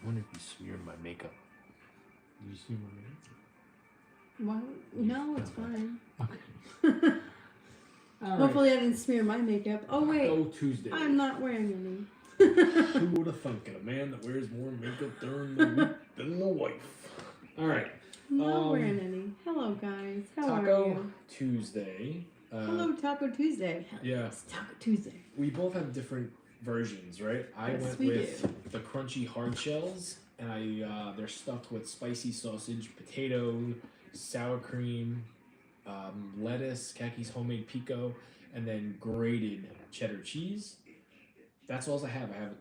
wonder if you smeared my makeup. Did you see my makeup? Well, no, it's fine. Okay. Hopefully I didn't smear my makeup. Oh wait, Taco Tuesday. I'm not wearing any. Who would have thunk it? A man that wears more makeup during the week than the wife. All right. Not wearing any. Hello guys. How are Taco you? Tuesday. Hello Taco Tuesday. Yeah. It's Taco Tuesday. We both have different versions, right? I Yes, went we with the crunchy hard shells, and they're stuffed with spicy sausage, potato, sour cream, lettuce, Kaki's homemade pico, and then grated cheddar cheese. That's all I have. I have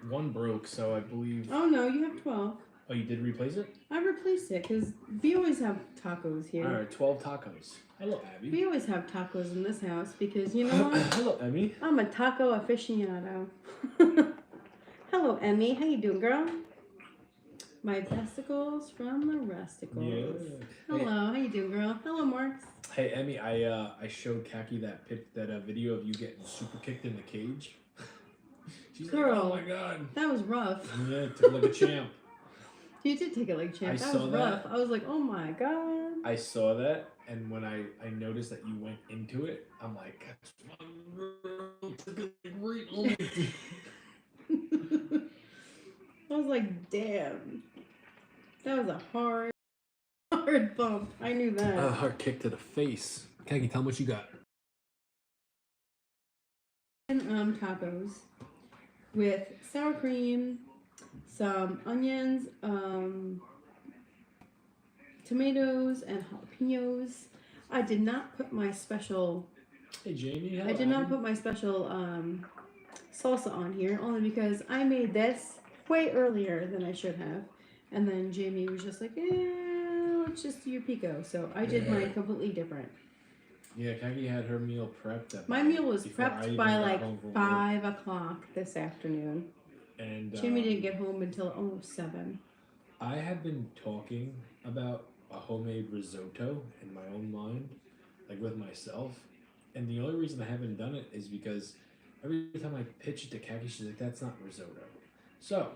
one broke, so I believe. Oh no, you have 12. Oh, you did replace it? I replaced it because we always have tacos here. All right, 12 tacos. Hello, Abby. We always have tacos in this house because you know what? Hello, Emmy. I'm a taco aficionado. Hello, Emmy. How you doing, girl? My vesicles from the resticles. Yeah. Hello, Hey, how you doing, girl? Hello, Marks. hey, Emmy. I showed Kaki that video of you getting super kicked in the cage. She's like, Girl. oh my god. That was rough. Yeah, took like a champ. You did take it like champ. I That saw was that. rough. I was like, oh my god. I saw that, and when I noticed that you went into it, I'm like, that's my girl. Took it right on me. I was like, damn. That was a hard bump. I knew that. A hard kick to the face. Kaki, tell me what you got. And tacos with sour cream, some onions, tomatoes, and jalapenos. I did not put my special. Hey, Jamie. Hello, I did not Abby. put my special salsa on here only because I made this way earlier than I should have, and then Jamie was just like, let's just do your pico. So I did mine completely different. Yeah, Kaki had her meal prepped. My meal was before I prepped even by got like home from work. 5 o'clock this afternoon. And Jamie didn't get home until almost 7. I have been talking about a homemade risotto in my own mind, like with myself. And the only reason I haven't done it is because every time I pitch it to Kaki, she's like, that's not risotto. So.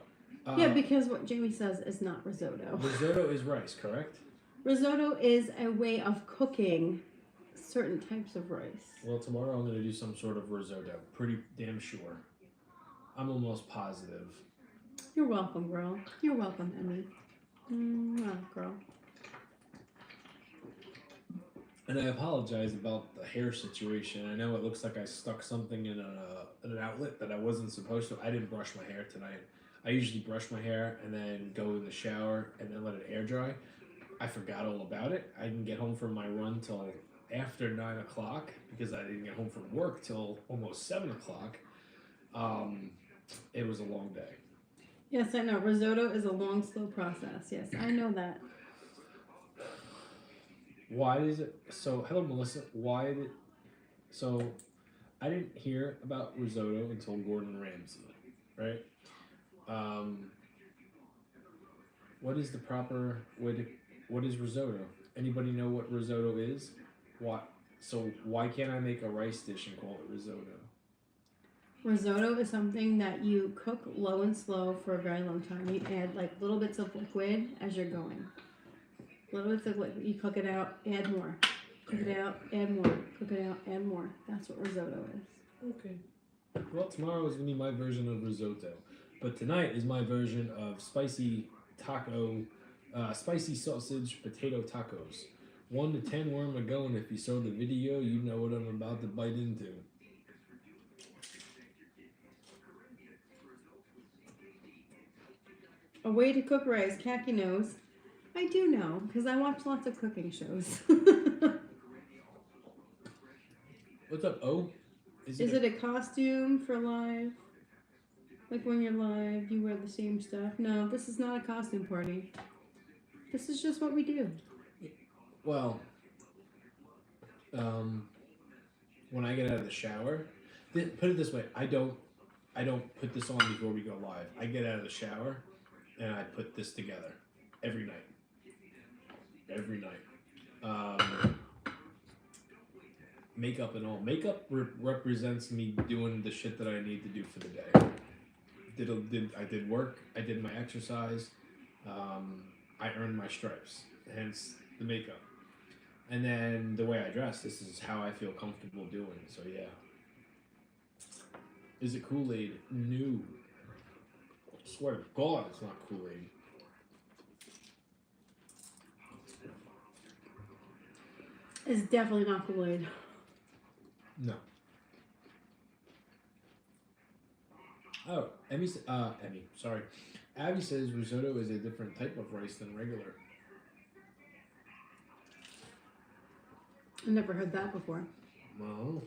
Yeah, because what Jamie says is not risotto. Risotto is rice, correct? Risotto is a way of cooking certain types of rice. Well, tomorrow I'm going to do some sort of risotto. Pretty damn sure. I'm almost positive. You're welcome, girl. You're welcome, Emmy. Girl. And I apologize about the hair situation. I know it looks like I stuck something in an outlet that I wasn't supposed to. I didn't brush my hair tonight. I usually brush my hair and then go in the shower and then let it air dry. I forgot all about it. I didn't get home from my run till after 9 o'clock because I didn't get home from work till almost 7 o'clock. It was a long day. Yes, I know. Risotto is a long, slow process. Yes, I know that. Why is it so? Hello, Melissa. So? I didn't hear about risotto until Gordon Ramsay, right? What is the proper way to? What is risotto? Anybody know what risotto is? What? So why can't I make a rice dish and call it risotto? Risotto is something that you cook low and slow for a very long time. You add like little bits of liquid as you're going. Little bits of liquid. You cook it out, add more. Cook it out, add more. Cook it out, add more. That's what risotto is. Okay. Well, tomorrow is going to be my version of risotto. But tonight is my version of spicy sausage potato tacos. 1 to 10 where am I going? If you saw the video, you know what I'm about to bite into. A way to cook rice, Kaki knows. I do know, because I watch lots of cooking shows. What's up, O? Is it a costume for live? Like when you're live, you wear the same stuff? No, this is not a costume party. This is just what we do. Well, when I get out of the shower, put it this way, I don't put this on before we go live. I get out of the shower and I put this together every night. Every night. Makeup and all. Makeup represents me doing the shit that I need to do for the day. I did work. I did my exercise. I earned my stripes. Hence the makeup. And then the way I dress. This is how I feel comfortable doing. So yeah. Is it Kool-Aid? No. I swear to God, it's not Kool-Aid. It's definitely not Kool-Aid. No. Oh, Emmy, sorry. Abby says risotto is a different type of rice than regular. I never heard that before. Oh.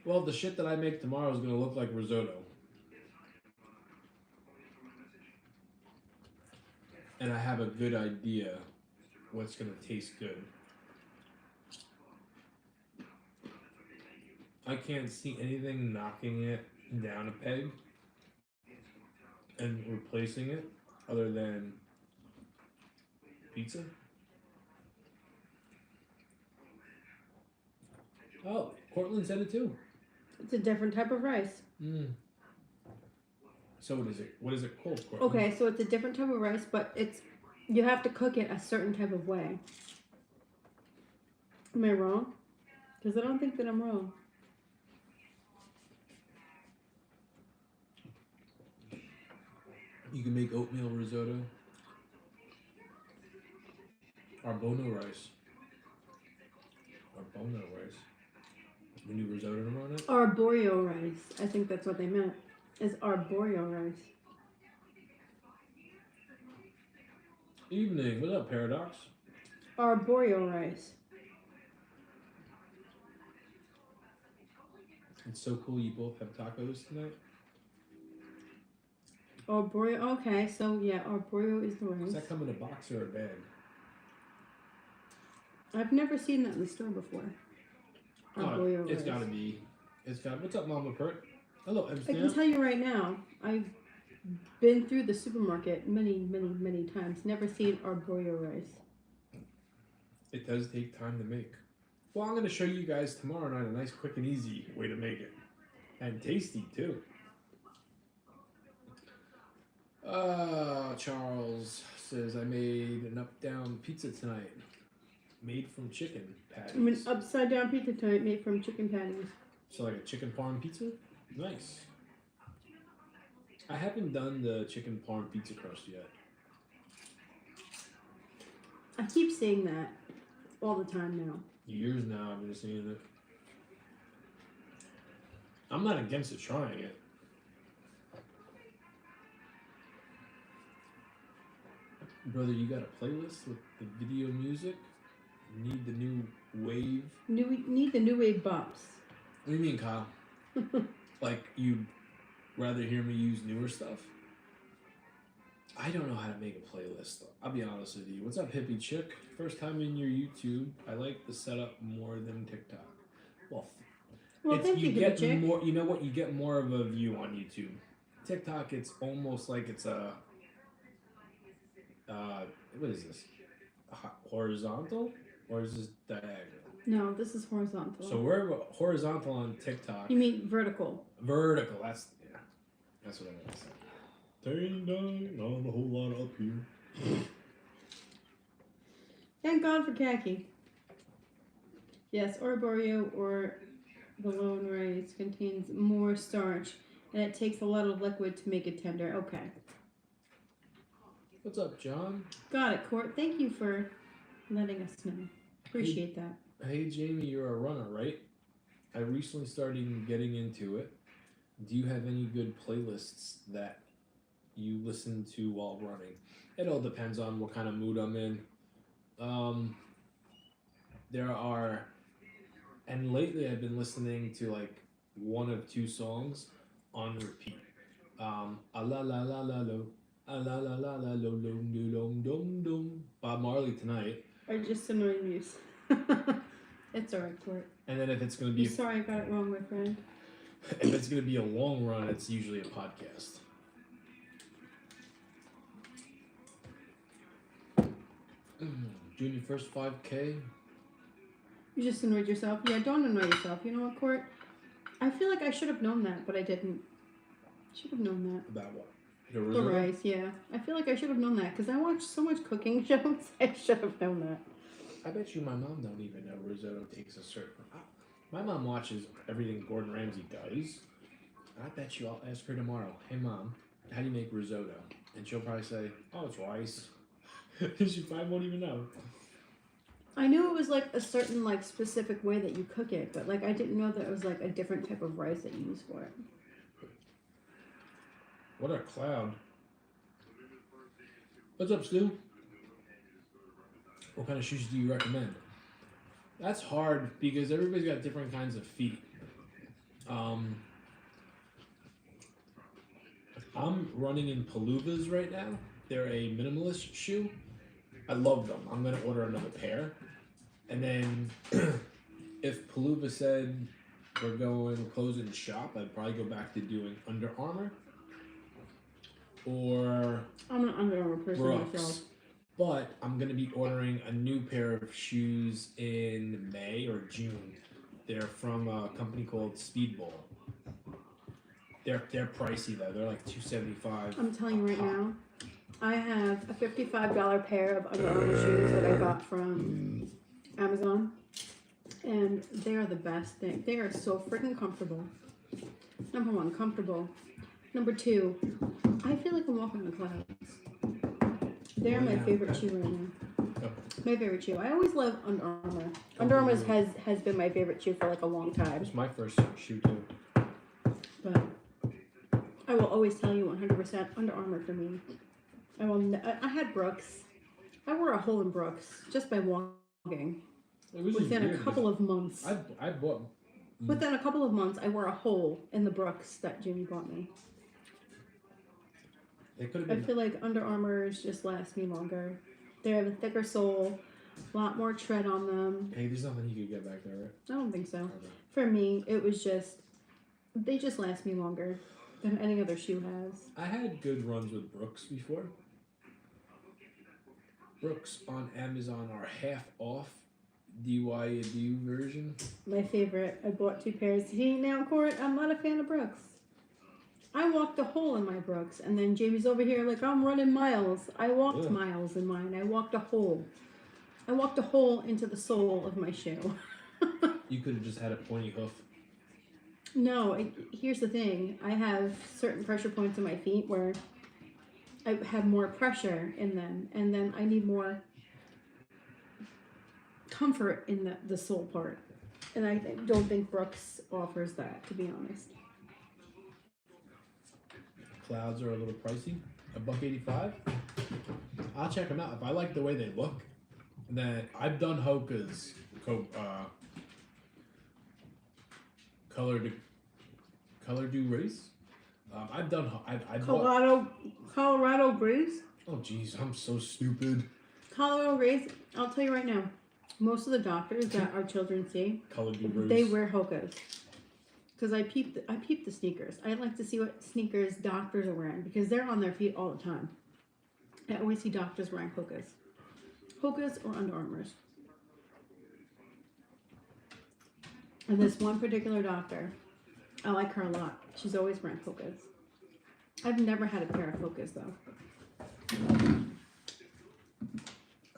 Well, the shit that I make tomorrow is gonna look like risotto. And I have a good idea what's gonna taste good. I can't see anything knocking it down a peg and replacing it other than pizza. Oh, Cortland said it too. It's a different type of rice. So what is it? What is it called, Cortland? Okay, so it's a different type of rice, but you have to cook it a certain type of way. Am I wrong? Because I don't think that I'm wrong. You can make oatmeal risotto. Arbono rice. Arbono rice. The new risotto on it? Arborio rice. I think that's what they meant. Is arborio rice. Evening. What's up, Paradox? Arborio rice. It's so cool you both have tacos tonight. Arborio. Okay, so yeah, arborio is the rice. Does that come in a box or a bag? I've never seen that in the store before. Arborio It's rice. gotta be. It's got. What's up, Mama Pert? Hello, I can tell you right now, I've been through the supermarket many, many, many times. Never seen arborio rice. It does take time to make. Well, I'm going to show you guys tomorrow night a nice, quick, and easy way to make it. And tasty, too. Charles says, I made an up-down pizza tonight. Made from chicken patties. I mean, upside down pizza type made from chicken patties. So like a chicken parm pizza? Nice. I haven't done the chicken parm pizza crust yet. I keep saying that all the time now. Years now I've been seeing it. I'm not against it trying it. Brother, you got a playlist with the video music? You need the new wave? Need the new wave bops. What do you mean, Kyle? Like, you'd rather hear me use newer stuff? I don't know how to make a playlist. I'll be honest with you. What's up, hippie chick? First time in your YouTube. I like the setup more than TikTok. Well, Thank you, get hippie chick. more. You know what? You get more of a view on YouTube. TikTok, it's almost like it's a. What is this? Horizontal, or is this diagonal? No, this is horizontal. So we're horizontal on TikTok. You mean vertical? Vertical. That's what I meant to say. Not a whole lot up here. Thank God for khaki. Yes, arborio or the lone rice contains more starch, and it takes a lot of liquid to make it tender. Okay. What's up, John? Got it, Court. Thank you for letting us know. Appreciate that. Hey, Jamie, you're a runner, right? I recently started getting into it. Do you have any good playlists that you listen to while running? It all depends on what kind of mood I'm in. There are, and lately I've been listening to like one of two songs on repeat. A la la la la lo, a la la la la lo, dum dum dum dum. Bob Marley Tonight. Or just annoying news. It's alright, Court. And then if it's gonna be, I'm sorry I got it wrong, my friend. if it's gonna be a long run, it's usually a podcast. Doing your first 5K. You just annoyed yourself. Yeah, don't annoy yourself. You know what, Court? I feel like I should have known that, but I didn't. Should have known that. About what? The The risotto? rice, yeah. I feel like I should have known that because I watch so much cooking shows. I should have known that. I bet you my mom don't even know risotto takes a certain. My mom watches everything Gordon Ramsay does. I bet you I'll ask her tomorrow. Hey mom, how do you make risotto? And she'll probably say, "Oh, it's rice." She probably won't even know. I knew it was like a certain like specific way that you cook it, but like I didn't know that it was like a different type of rice that you use for it. What a cloud! What's up, Stu? What kind of shoes do you recommend? That's hard because everybody's got different kinds of feet. I'm running in Paluvas right now. They're a minimalist shoe. I love them. I'm gonna order another pair. And then if Paluva said we're closing shop, I'd probably go back to doing Under Armour or I'm an Under Armour person myself. Brooks. But I'm gonna be ordering a new pair of shoes in May or June. They're from a company called Speedball. They're pricey though. They're like $275. I'm telling you right now, I have a $55 pair of Under Armour shoes that I got from Amazon, and they are the best thing. They are so freaking comfortable. Number one, comfortable. Number two, I feel like I'm walking on the clouds. They're my favorite shoe right now. My favorite shoe. I always love Under Armour. Under Armour has been my favorite shoe for like a long time. It's my first shoe too. But I will always tell you 100% Under Armour for me. I had Brooks. I wore a hole in Brooks just by walking. Within a couple of months. I bought. Within a couple of months, I wore a hole in the Brooks that Jimmy bought me. They could have I been. feel like Under Armours just last me longer. They have a thicker sole, a lot more tread on them. Hey, there's nothing you could get back there, right? I don't think so. Okay. For me, it was just, they just last me longer than any other shoe has. I had good runs with Brooks before. Brooks on Amazon are half off DYU version. My favorite. I bought 2 pairs. See, now, Court, I'm not a fan of Brooks. I walked a hole in my Brooks, and then Jamie's over here like, I'm running miles. I walked miles in mine. I walked a hole. I walked a hole into the sole of my shoe. You could have just had a pointy hoof. No, here's the thing. I have certain pressure points in my feet where I have more pressure in them, and then I need more comfort in the sole part. And I don't think Brooks offers that, to be honest. Clouds are a little pricey. $185. I'll check them out. If I like the way they look, then I've done Hoka's color do race. I've done. I bought. Colorado Grace. Oh jeez, I'm so stupid. Colorado Grace. I'll tell you right now. Most of the doctors that our children see, Color do race. they wear Hoka's. Because I peep the sneakers. I like to see what sneakers doctors are wearing because they're on their feet all the time. I always see doctors wearing Hoka's. Hoka's or Under Armour's. And this one particular doctor, I like her a lot. She's always wearing Hoka's. I've never had a pair of Hoka's though.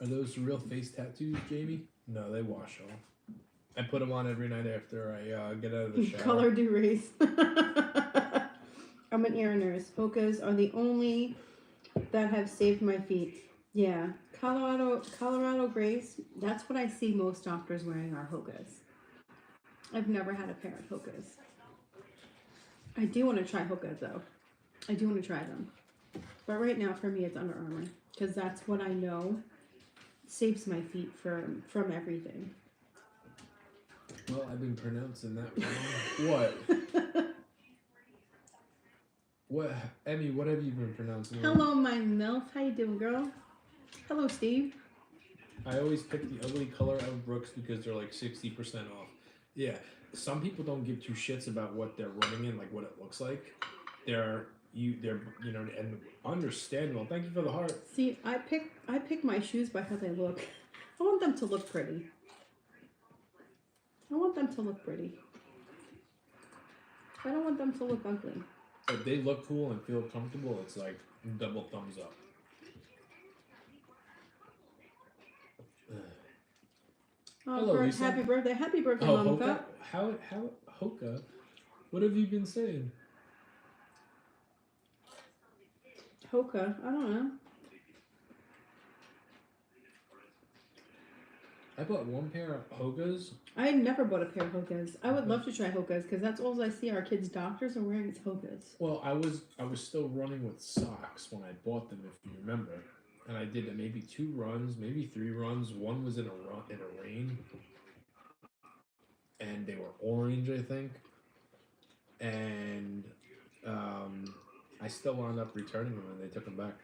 Are those real face tattoos, Jamie? No, they wash off. I put them on every night after I get out of the shower. Color do race. I'm an ear nurse. Hoka's are the only that have saved my feet. Yeah, Colorado Grace. That's what I see most doctors wearing are Hoka's. I've never had a pair of Hoka's. I do want to try Hoka's though. I do want to try them. But right now for me it's Under Armour because that's what I know saves my feet from everything. Well, I've been pronouncing that wrong. What? What, Emmy? What have you been pronouncing wrong? Hello, my MILF. How you doing, girl? Hello, Steve. I always pick the ugly color of Brooks because they're like 60% off. Yeah, some people don't give two shits about what they're running in, like what it looks like. They're and understandable. Thank you for the heart. See, I pick my shoes by how they look. I want them to look pretty. I want them to look pretty. I don't want them to look ugly. If they look cool and feel comfortable, it's like double thumbs up. Oh, Hello, Lisa. happy birthday. Happy birthday, Oh, Mama Hoka? Cup. How, Hoka? What have you been saying? Hoka. I don't know. I bought one pair of Hokas. I never bought a pair of Hokas. I would love to try Hokas because that's all I see our kids' doctors are wearing is Hokas. Well, I was still running with socks when I bought them, if you remember, and I did maybe 2 runs, maybe 3 runs. One was in a rain, and they were orange, I think, and I still wound up returning them, and they took them back.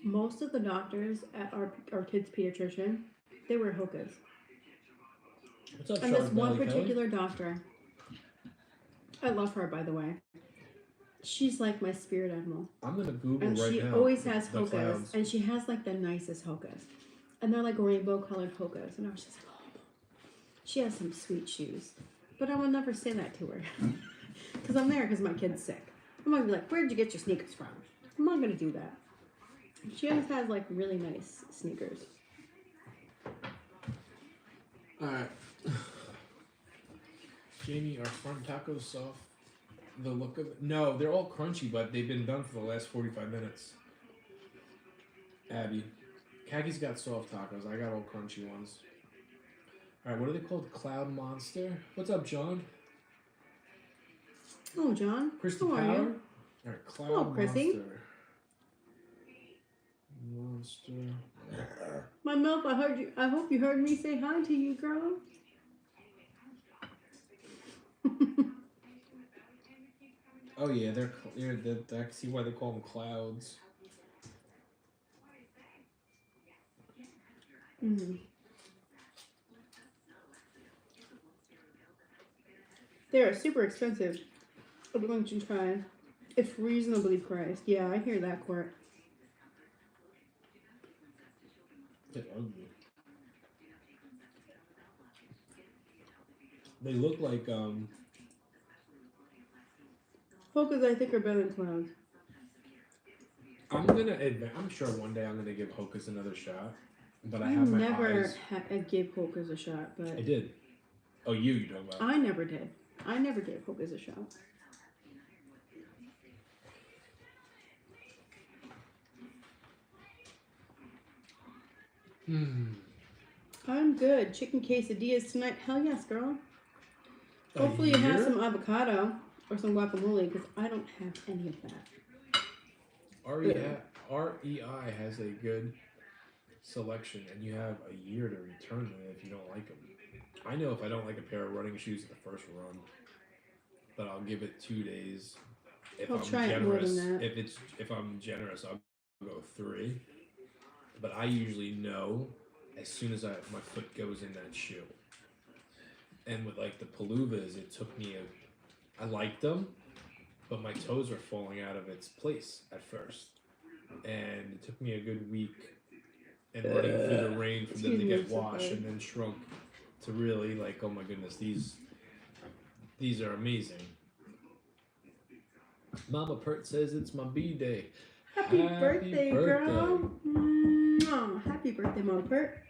Most of the doctors at our kids' pediatrician, they wear Hokas. What's up, And this Shark one Belly particular doctor, I love her, by the way. She's like my spirit animal. I'm gonna Google And right she now. always has the Hokas. clouds. And she has like the nicest Hokas. And they're like rainbow colored Hokas. And I was just like, oh. She has some sweet shoes. But I will never say that to her. Because I'm there because my kid's sick. I'm going to be like, where'd you get your sneakers from? I'm not going to do that. She always has like really nice sneakers. Alright. Jamie, are front tacos soft? The look of it? No, they're all crunchy, but they've been done for the last 45 minutes. Abby. Kaki's got soft tacos. I got all crunchy ones. Alright, what are they called? Cloud Monster? What's up, John? Oh, John. Christy How are Power? you? Alright, Cloud Hello, Chrissy. Monster. My milk, I hope you heard me say hi to you, girl. Oh yeah, I see why they call them clouds. Mm-hmm. They are super expensive. I'm going to try. If reasonably priced. Yeah, I hear that, Court. They're ugly. They look like Hokas, I think, are better than clouds. I'm sure one day I'm gonna give Hokas another shot, but I have my never eyes. gave Hokas a shot, but I did. Oh, you talking about? I never did. I never gave Hokas a shot. I'm good. Chicken quesadillas tonight. Hell yes, girl. Hopefully you have some avocado or some guacamole because I don't have any of that. REI has a good selection, and you have a year to return them if you don't like them. I know if I don't like a pair of running shoes at the first run, but I'll give it 2 days. If I'll I'm try it more generous, than that. if I'm generous, I'll go 3. But I usually know as soon as my foot goes in that shoe. And with like the Paluvas, it took me I liked them, but my toes were falling out of its place at first. And it took me a good week and running through the rain for them to get washed and then shrunk to really like, oh my goodness, these are amazing. Mama Pert says it's my B-day. Happy birthday, girl. Mwah. Happy birthday, Mama Pert.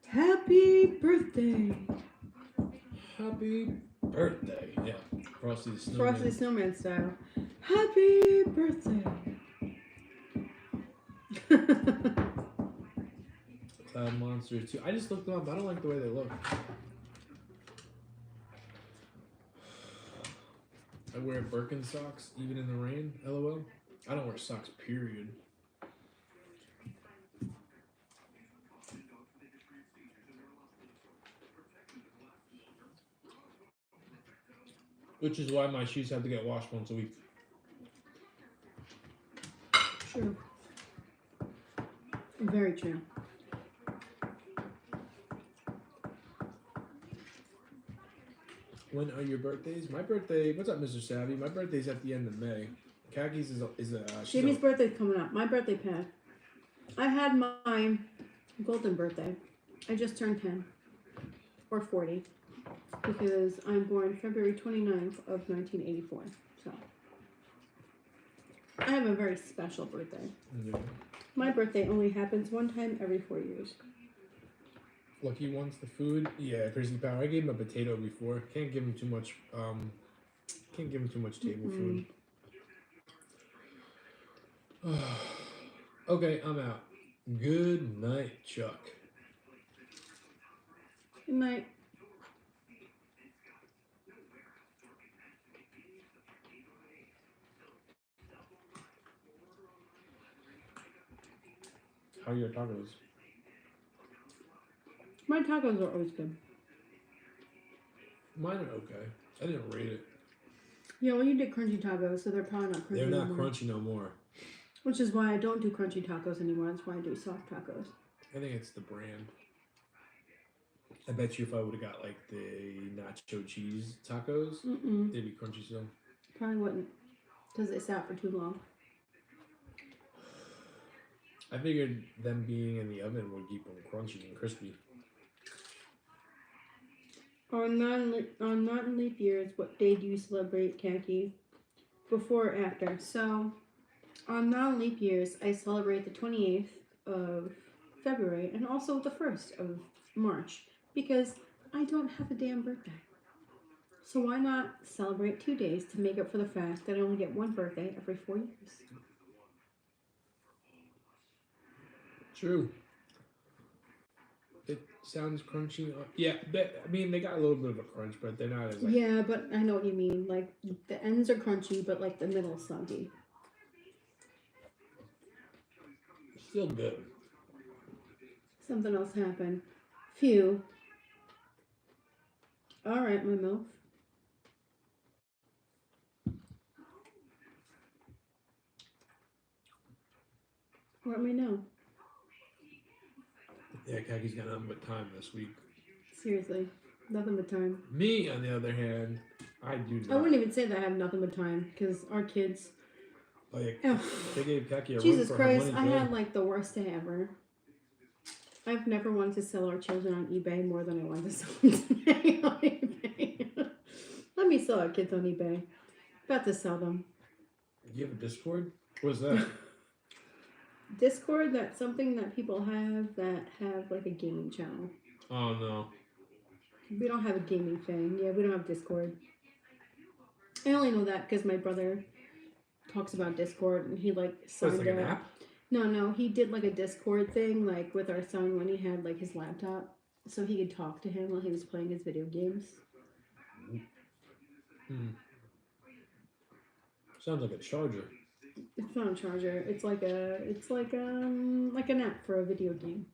Happy birthday. Happy birthday. Yeah. Frosty the Snowman. Frosty the Snowman style. Happy birthday. Cloud Monsters too. I just looked them up. I don't like the way they look. I wear Birkenstocks even in the rain. LOL. I don't wear socks, period. Which is why my shoes have to get washed once a week. True. Very true. When are your birthdays? My birthday. What's up, Mr. Savvy? My birthday's at the end of May. Kaki's is Jamie's birthday's coming up. My birthday passed. I had my golden birthday. I just turned 10 or 40 because I'm born February 29th of 1984. So I have a very special birthday. Yeah. My birthday only happens one time every 4 years. Lucky wants the food. Yeah, Crazy Power. I gave him a potato before. Can't give him too much. Can't give him too much table food. Okay, I'm out. Good night, Chuck. Good night. How are your tacos? My tacos are always good. Mine are okay. I didn't rate it. Yeah, well, you did crunchy tacos, so they're probably not crunchy. They're not anymore. crunchy no more. Which is why I don't do crunchy tacos anymore. That's why I do soft tacos. I think it's the brand. I bet you if I would have got like the nacho cheese tacos, they'd be crunchy still. Probably wouldn't, because they sat for too long. I figured them being in the oven would keep them crunchy and crispy. On non-leap years, what day do you celebrate, Khaki? Before or after? So, on non-leap years, I celebrate the 28th of February and also the 1st of March because I don't have a damn birthday. So why not celebrate 2 days to make up for the fact that I only get one birthday every 4 years? True. It sounds crunchy. Yeah, I mean, they got a little bit of a crunch, but they're not as like... Yeah, but I know what you mean. Like, the ends are crunchy, but like the middle's soggy. Still good. Something else happened. Phew. Alright, my MILF. Let me know. Yeah, Kaki's got nothing but time this week. Seriously. Nothing but time. Me, on the other hand, I do not. I wouldn't even say that I have nothing but time, because our kids... Like, oh. They gave Kaki a Jesus run for Christ, her I money. had like the worst day ever. I've never wanted to sell our children on eBay more than I wanted to sell them today on eBay. Let me sell our kids on eBay. About to sell them. You have a Discord? What's that? Discord, that's something that people have that have like a gaming channel. Oh, no. We don't have a gaming thing. Yeah, we don't have Discord. I only know that because my brother talks about Discord and he like signed like up. an app? No, he did like a Discord thing like with our son when he had like his laptop so he could talk to him while he was playing his video games. Sounds like a charger. It's not a charger. It's like an app for a video game.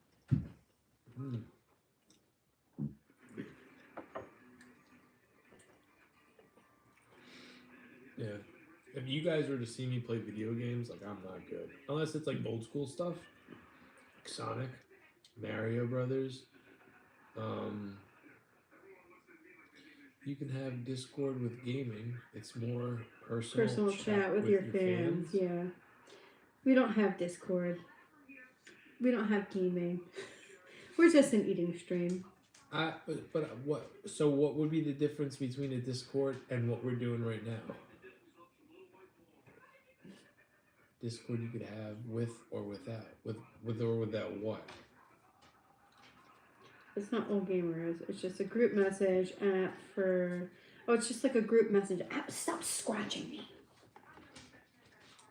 Yeah. If you guys were to see me play video games, like, I'm not good. Unless it's like old school stuff. Like Sonic, Mario Brothers. You can have Discord with gaming. It's more personal chat with your fans. Yeah. We don't have Discord. We don't have gaming. We're just an eating stream. But what? So what would be the difference between a Discord and what we're doing right now? Discord you could have with or without. With or without what? It's not all gamers. It's just a group message app for... Oh, it's just like a group message app. Stop scratching me.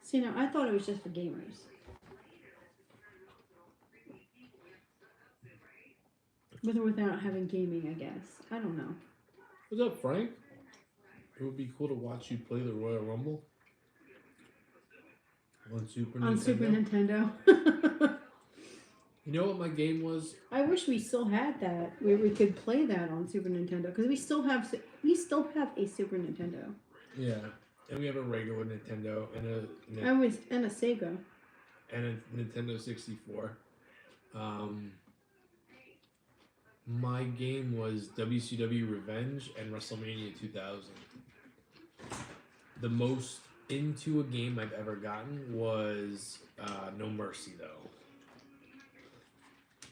See, now, I thought it was just for gamers. With or without having gaming, I guess. I don't know. What's up, Frank? It would be cool to watch you play the Royal Rumble. On Super Nintendo. You know what my game was? I wish we still had that, where we could play that on Super Nintendo, because we still have a Super Nintendo. Yeah, and we have a regular Nintendo and a Sega and a Nintendo 64. My game was WCW Revenge and WrestleMania 2000. The most into a game I've ever gotten was No Mercy, though.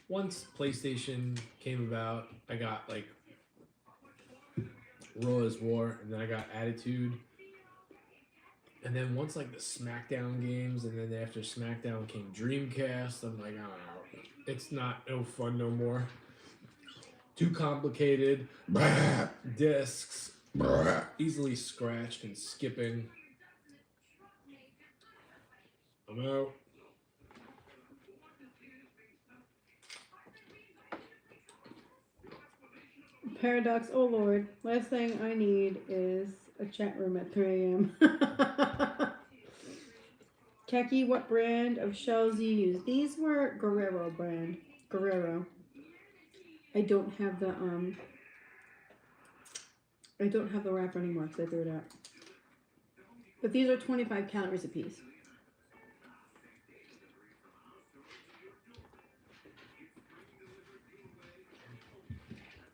once PlayStation came about, I got like Raw as War, and then I got Attitude. And then once like the SmackDown games, and then after SmackDown came Dreamcast, I'm like, I don't know, it's not no fun no more. Too complicated, discs, easily scratched and skipping. I'm out. Paradox, oh lord. Last thing I need is a chat room at 3 a.m. Keki, what brand of shells you use? These were Guerrero brand. Guerrero. I don't have the wrapper anymore because I threw it out. But these are 25 calories a piece.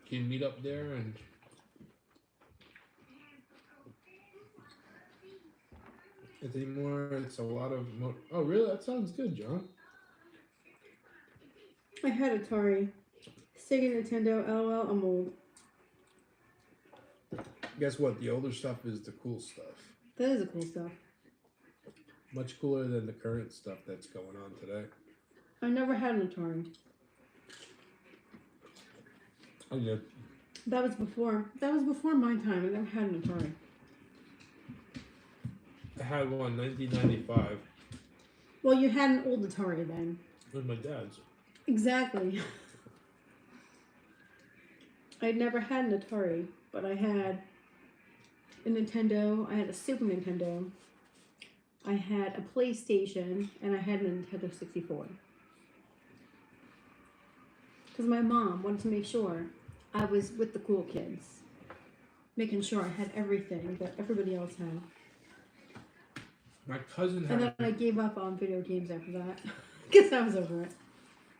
Can you meet up there and it's anymore? It's a lot of. Oh, really? That sounds good, John. I had Atari, Sega, Nintendo, LOL, I'm old. Guess what? The older stuff is the cool stuff. That is the cool stuff. Much cooler than the current stuff that's going on today. I never had an Atari. I did. That was before my time. I never had an Atari. I had one 1995 Well, you had an old Atari then. with my dad's. Exactly. I'd never had an Atari, but I had a Nintendo, I had a Super Nintendo, I had a PlayStation, and I had a Nintendo 64. Because my mom wanted to make sure I was with the cool kids, making sure I had everything that everybody else had. My cousin And had. then I gave up on video games after that, because I was over it.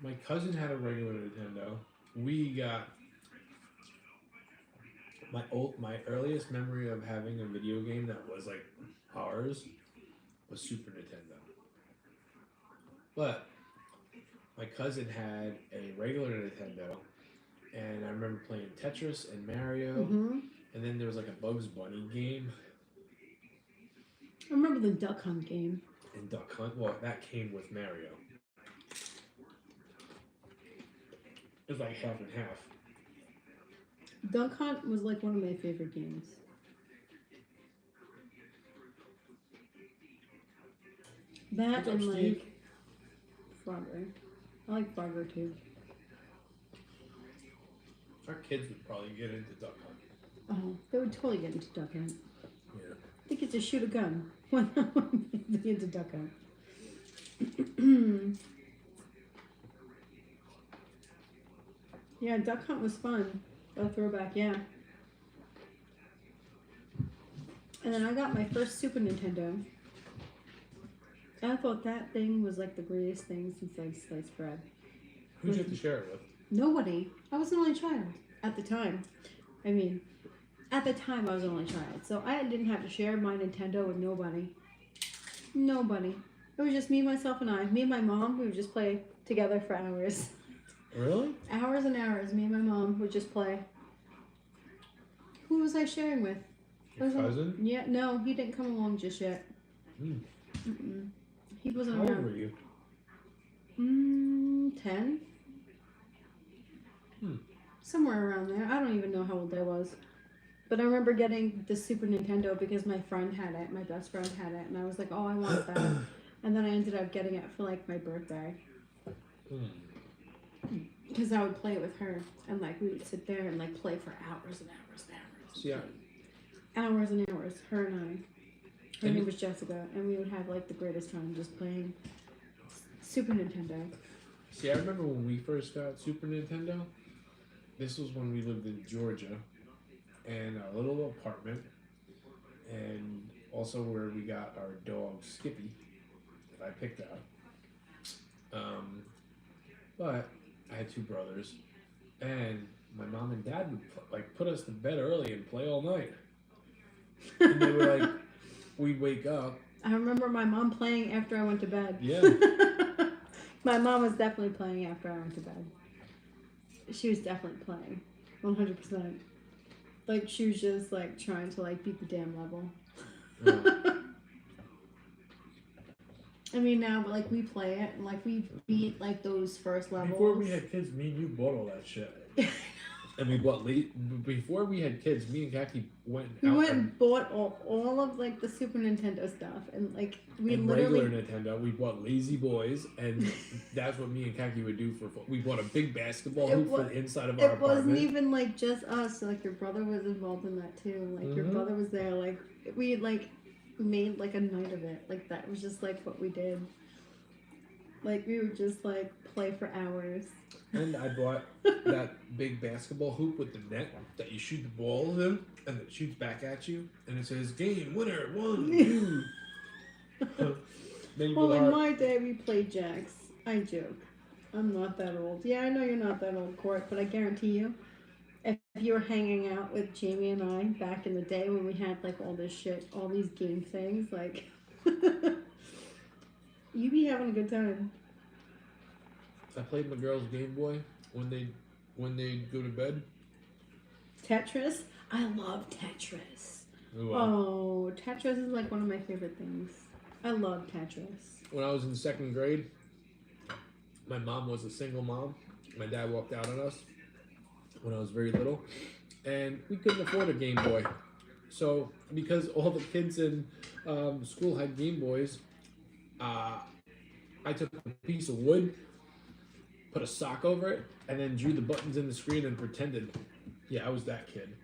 My cousin had a regular Nintendo. We got my earliest memory of having a video game that was like ours was Super Nintendo. But my cousin had a regular Nintendo, and I remember playing Tetris and Mario, and then there was like a Bugs Bunny game. I remember the Duck Hunt game. And Duck Hunt, well, that came with Mario. It was like half and half. Duck Hunt was like one of my favorite games. That What's up, and Steve? like Frogger. I like Frogger too. Our kids would probably get into Duck Hunt. Oh, they would totally get into Duck Hunt. Yeah. They get to shoot a gun when they get into Duck Hunt. Yeah, Duck Hunt was fun. A throwback, yeah. And then I got my first Super Nintendo. I thought that thing was like the greatest thing since sliced bread. Who'd you have to share it with? Nobody. I was an only child at the time. I mean, at the time I was an only child. So I didn't have to share my Nintendo with nobody. Nobody. It was just me, myself, and I. Me and my mom, we would just play together for hours. Really? Hours and hours. Me and my mom would just play. Who was I sharing with? Your cousin? Yeah, no, he didn't come along just yet. He wasn't How old around. were you? 10? Somewhere around there. I don't even know how old I was. But I remember getting the Super Nintendo because my friend had it. My best friend had it. And I was like, oh, I want that. And then I ended up getting it for like my birthday. Because I would play it with her. And like we would sit there and like play for hours and hours and hours. Yeah. Hours and hours. Her and I. Her name was Jessica. And we would have like the greatest time just playing Super Nintendo. See, I remember when we first got Super Nintendo. This was when we lived in Georgia, in a little apartment, and also where we got our dog Skippy, that I picked out. But I had two brothers, and my mom and dad would put us to bed early and play all night. And they were like, we'd wake up. I remember my mom playing after I went to bed. Yeah. My mom was definitely playing after I went to bed. she was definitely playing, 100%. Like she was just like trying to like beat the damn level. Yeah. I mean now, but like we play it and like we beat like those first levels. Before we had kids, me and you bought all that shit. And we bought before we had kids. Me and Kaki went we out went and bought all of like the Super Nintendo stuff, and like we and literally regular Nintendo. We bought Lazy Boys, and that's what me and Kaki would do for fun. We bought a big basketball hoop for the inside of our it wasn't apartment. even like just us. Like your brother was involved in that too. Like your brother was there. Like we like made like a night of it. Like that was just like what we did. Like we would just like play for hours. And I bought that big basketball hoop with the net that you shoot the balls in, and it shoots back at you, and it says "Game winner 1, 2." Well, in my day, we played jacks. I joke. I'm not that old. Yeah, I know you're not that old, Court, but I guarantee you, if you were hanging out with Jamie and I back in the day when we had like all this shit, all these game things, like, you'd be having a good time. I played my girls' Game Boy when they go to bed. Tetris? I love Tetris. Ooh, Oh, Tetris is like one of my favorite things. I love Tetris. When I was in 2nd grade, my mom was a single mom. My dad walked out on us when I was very little, and we couldn't afford a Game Boy. So because all the kids in school had Game Boys, I took a piece of wood, put a sock over it, and then drew the buttons in the screen and pretended, yeah, I was that kid.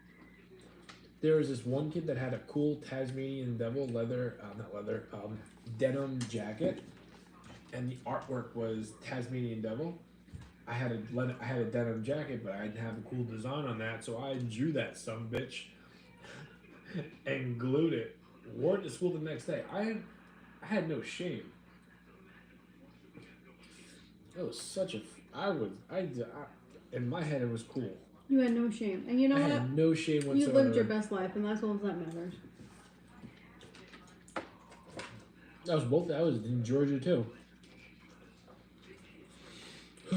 There was this one kid that had a cool Tasmanian Devil denim jacket, and the artwork was Tasmanian Devil. I had a denim jacket, but I didn't have a cool design on that, so I drew that sumbitch and glued it. Wore it to school the next day. I had no shame. It was such a. In my head, it was cool. You had no shame, and you know I what? had no shame whatsoever. You lived your best life, and that's all that matters. I was in Georgia too. I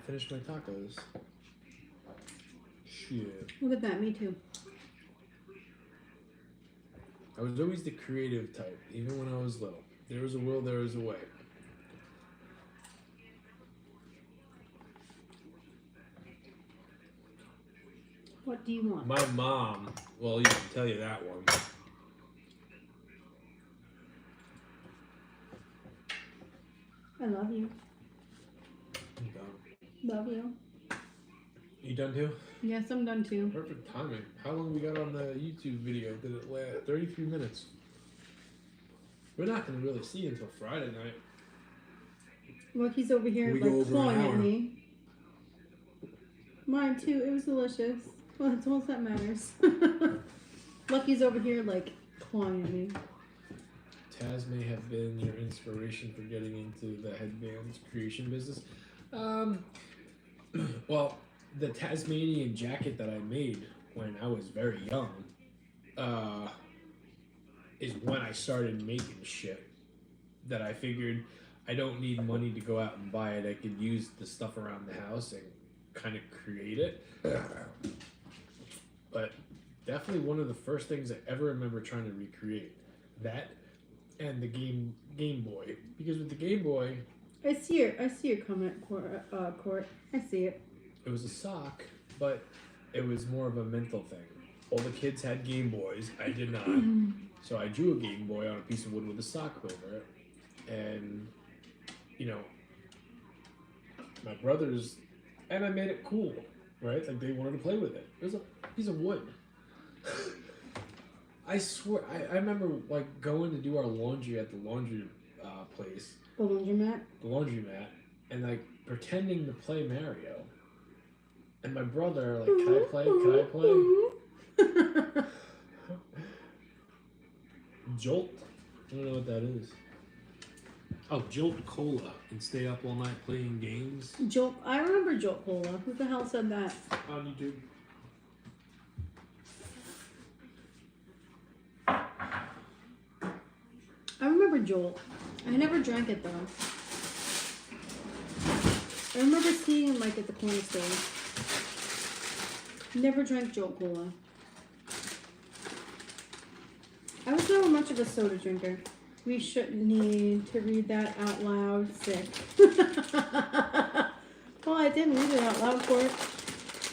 finished my tacos. Shit. Look at that, me too. I was always the creative type, even when I was little. There was a will, there was a way. What do you want? My mom, well, you can tell you that one. I love you. I'm done. Love you. You done too? Yes, I'm done too. Perfect timing. How long we got on the YouTube video? Did it last? 33 minutes. We're not going to really see until Friday night. Look, he's over here We go like over an clawing hour. at me. Mine too. It was delicious. Well, that's all that matters. Lucky's over here like clawing at me. Taz may have been your inspiration for getting into the headband creation business. Well, the Tasmanian jacket that I made when I was very young is when I started making shit that I figured I don't need money to go out and buy it. I could use the stuff around the house and kind of create it. But definitely one of the first things I ever remember trying to recreate. That and the Game Boy. Because with the Game Boy, I see your comment, Court. I see it. it was a sock, but it was more of a mental thing. All the kids had Game Boys. I did not. So I drew a Game Boy on a piece of wood with a sock over it. And, you know, my brothers, and I made it cool, right? Like they wanted to play with it. It was a piece of wood. I swear, I remember like going to do our laundry at the laundry place. The laundromat? The laundromat, and like pretending to play Mario. And my brother, like, can I play? Can I play? Jolt? I don't know what that is. Oh, Jolt Cola, and stay up all night playing games. Jolt. I remember Jolt Cola. Who the hell said that? On YouTube. I remember Jolt. I never drank it though. I remember seeing him like at the corner store. Never drank Jolt Cola. I was never much of a soda drinker. We shouldn't need to read that out loud. Sick. Well, I didn't read it out loud, Court.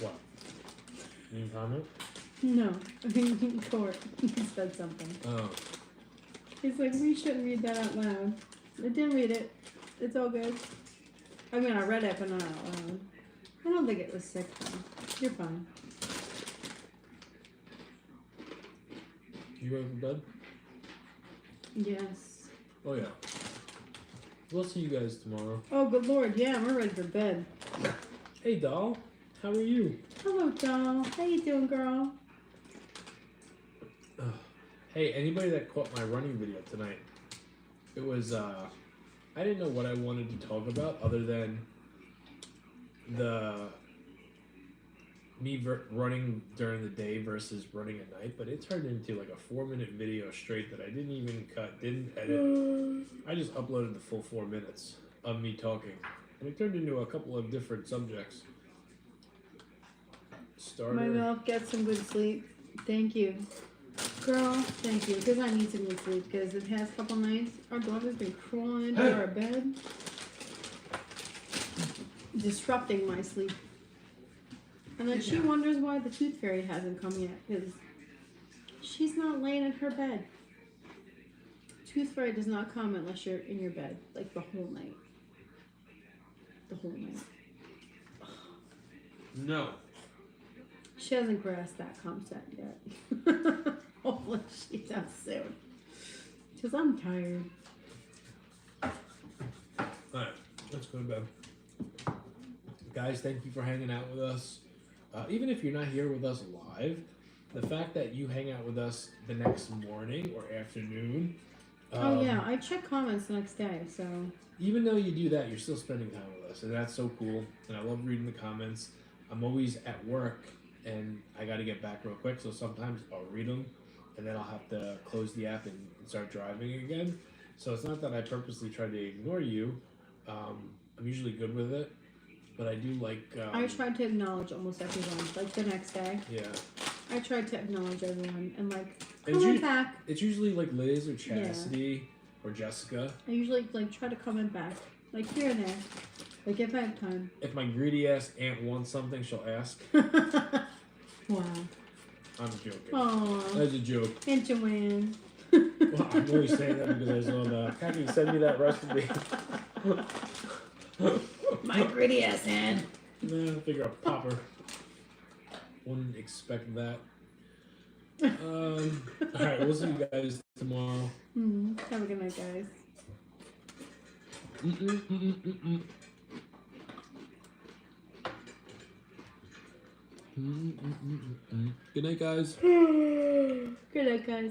What? Any comment? No, I mean Court. He said something. Oh. He's like, we shouldn't read that out loud. I didn't read it. It's all good. I mean, I read it, but not out loud. I don't think it was sick, though. You're fine. You ready for bed? Yes. Oh yeah. We'll see you guys tomorrow. Oh, good lord, yeah, we're ready for bed. Hey doll, how are you? Hello, doll. How you doing, girl? Hey, anybody that caught my running video tonight? It was I didn't know what I wanted to talk about other than running during the day versus running at night, but it turned into like a 4-minute video straight that I didn't even cut, didn't edit. I just uploaded the full 4 minutes of me talking, and it turned into a couple of different subjects. My milk, get some good sleep. Thank you. Girl, thank you, because I need some good sleep, because the past couple nights, our dog has been crawling into our bed, disrupting my sleep. And then she wonders why the tooth fairy hasn't come yet, because she's not laying in her bed. Tooth fairy does not come unless you're in your bed, like the whole night. The whole night. No. She hasn't grasped that concept yet. Hopefully she does soon. Because I'm tired. Alright, let's go to bed. Guys, thank you for hanging out with us. Even if you're not here with us live, the fact that you hang out with us the next morning or afternoon. Oh yeah, I check comments the next day, so. Even though you do that, you're still spending time with us, and that's so cool. And I love reading the comments. I'm always at work, and I got to get back real quick, so sometimes I'll read them, and then I'll have to close the app and start driving again. So it's not that I purposely try to ignore you. I'm usually good with it, but I do like... I try to acknowledge almost everyone, like the next day. Yeah. I try to acknowledge everyone and like It's comment back. It's usually like Liz or Chastity or Jessica. I usually like try to comment back, like here and there, like if I have time. If my greedy ass aunt wants something, she'll ask. Wow. I'm joking. Aww. That's a joke. Aunt Joanne. Well, I'm only saying that because I saw the... Kathy, send me that recipe. My gritty ass aunt. Nah, figure out popper. Wouldn't expect that. Alright, we'll see you guys tomorrow. Have a good night, guys. Good night, guys. Good night, guys.